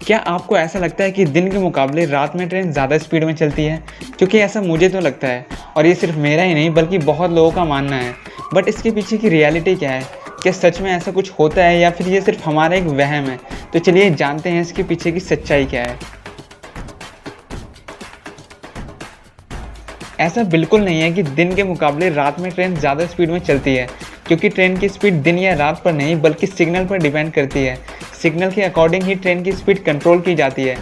क्या आपको ऐसा लगता है कि दिन के मुकाबले रात में ट्रेन ज़्यादा स्पीड में चलती है? क्योंकि ऐसा मुझे तो लगता है, और ये सिर्फ मेरा ही नहीं बल्कि बहुत लोगों का मानना है। बट इसके पीछे की रियलिटी क्या है? क्या सच में ऐसा कुछ होता है या फिर ये सिर्फ हमारा एक वहम है? तो चलिए जानते हैं इसके पीछे की सच्चाई क्या है। ऐसा बिल्कुल नहीं है कि दिन के मुकाबले रात में ट्रेन ज़्यादा स्पीड में चलती है, क्योंकि ट्रेन की स्पीड दिन या रात पर नहीं बल्कि सिग्नल पर डिपेंड करती है। सिग्नल के अकॉर्डिंग ही ट्रेन की स्पीड कंट्रोल की जाती है।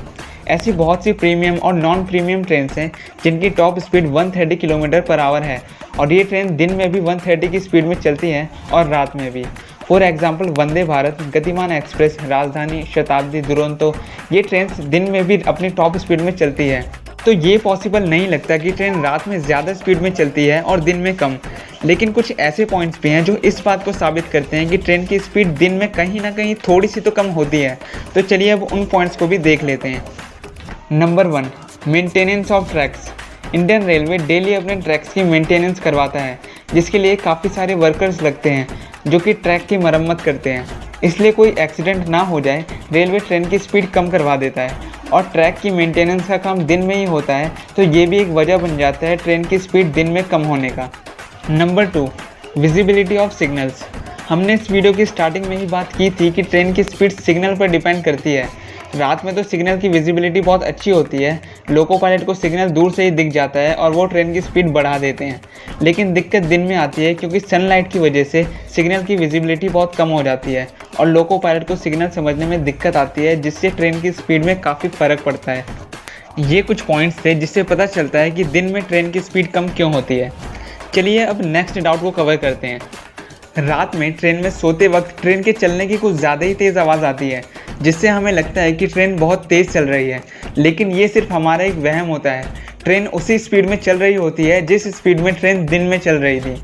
ऐसी बहुत सी प्रीमियम और नॉन प्रीमियम ट्रेन्स हैं जिनकी top speed 130 kilometre per hour है, और ये ट्रेन दिन में भी 130 की स्पीड में चलती हैं और रात में भी। फॉर एग्जाम्पल वंदे भारत, गतिमान एक्सप्रेस, राजधानी, शताब्दी, दुरंतो, ये ट्रेन दिन में भी अपनी टॉप स्पीड में चलती है। तो ये पॉसिबल नहीं लगता कि ट्रेन रात में ज़्यादा स्पीड में चलती है और दिन में कम। लेकिन कुछ ऐसे पॉइंट्स भी हैं जो इस बात को साबित करते हैं कि ट्रेन की स्पीड दिन में कहीं ना कहीं थोड़ी सी तो कम होती है। तो चलिए अब उन पॉइंट्स को भी देख लेते हैं। Number 1, maintenance of tracks. Indian railway daily अपने ट्रैक्स की मेंटेनेंस करवाता है, जिसके लिए काफ़ी सारे वर्कर्स लगते हैं जो कि ट्रैक की मरम्मत करते हैं। इसलिए कोई एक्सीडेंट ना हो जाए, रेलवे ट्रेन की स्पीड कम करवा देता है, और ट्रैक की मेंटेनेंस का काम दिन में ही होता है, तो ये भी एक वजह बन जाता है ट्रेन की स्पीड दिन में कम होने का। Number 2, visibility of signals. हमने इस वीडियो की स्टार्टिंग में ही बात की थी कि ट्रेन की स्पीड सिग्नल पर डिपेंड करती है। रात में तो सिग्नल की विजिबिलिटी बहुत अच्छी होती है, लोको पायलट को सिग्नल दूर से ही दिख जाता है और वो ट्रेन की स्पीड बढ़ा देते हैं। लेकिन दिक्कत दिन में आती है, क्योंकि सनलाइट की वजह से सिग्नल की विजिबिलिटी बहुत कम हो जाती है और लोको पायलट को सिग्नल समझने में दिक्कत आती है, जिससे ट्रेन की स्पीड में काफ़ी फ़र्क पड़ता है। ये कुछ पॉइंट्स थे जिससे पता चलता है कि दिन में ट्रेन की स्पीड कम क्यों होती है। चलिए अब नेक्स्ट डाउट को कवर करते हैं। रात में ट्रेन में सोते वक्त ट्रेन के चलने की कुछ ज़्यादा ही तेज़ आवाज़ आती है, जिससे हमें लगता है कि ट्रेन बहुत तेज़ चल रही है। लेकिन ये सिर्फ हमारा एक वहम होता है। ट्रेन उसी स्पीड में चल रही होती है जिस स्पीड में ट्रेन दिन में चल रही थी।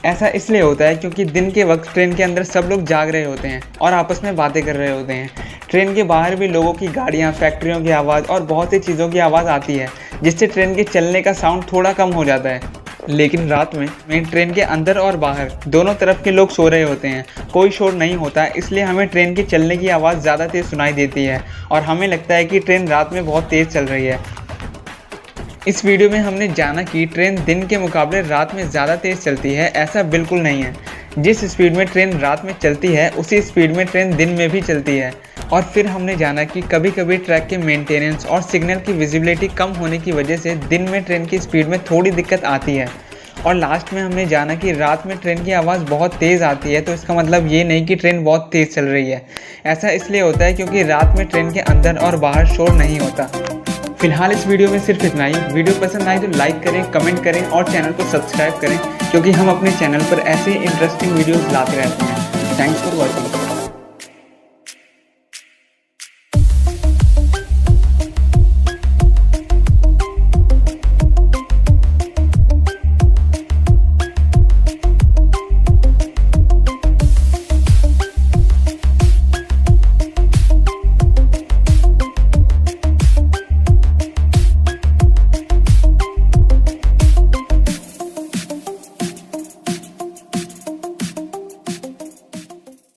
ऐसा इसलिए होता है क्योंकि दिन के वक्त ट्रेन के अंदर सब लोग जाग रहे होते हैं और आपस में बातें कर रहे होते हैं। ट्रेन के बाहर भी लोगों की गाड़ियाँ, फैक्ट्रियों की आवाज़ और बहुत सी चीज़ों की आवाज़ आती है, जिससे ट्रेन के चलने का साउंड थोड़ा कम हो जाता है। लेकिन रात में ट्रेन के अंदर और बाहर दोनों तरफ के लोग सो रहे होते हैं, कोई शोर नहीं होता, इसलिए हमें ट्रेन के चलने की आवाज़ ज़्यादा तेज़ सुनाई देती है और हमें लगता है कि ट्रेन रात में बहुत तेज़ चल रही है। इस वीडियो में हमने जाना कि ट्रेन दिन के मुकाबले रात में ज़्यादा तेज़ चलती है। ऐसा बिल्कुल नहीं है। जिस स्पीड में ट्रेन रात में चलती है उसी स्पीड में ट्रेन दिन में भी चलती है। और फिर हमने जाना कि कभी कभी ट्रैक के मेंटेनेंस और सिग्नल की विजिबिलिटी कम होने की वजह से दिन में ट्रेन की स्पीड में थोड़ी दिक्कत आती है। और लास्ट में हमने जाना कि रात में ट्रेन की आवाज़ बहुत तेज़ आती है, तो इसका मतलब ये नहीं कि ट्रेन बहुत तेज़ चल रही है। ऐसा इसलिए होता है क्योंकि रात में ट्रेन के अंदर और बाहर शोर नहीं होता। फिलहाल इस वीडियो में सिर्फ इतना ही। वीडियो पसंद आए तो लाइक करें, कमेंट करें और चैनल को सब्सक्राइब करें, क्योंकि हम अपने चैनल पर ऐसे इंटरेस्टिंग वीडियोस लाते रहते हैं। Thanks for watching.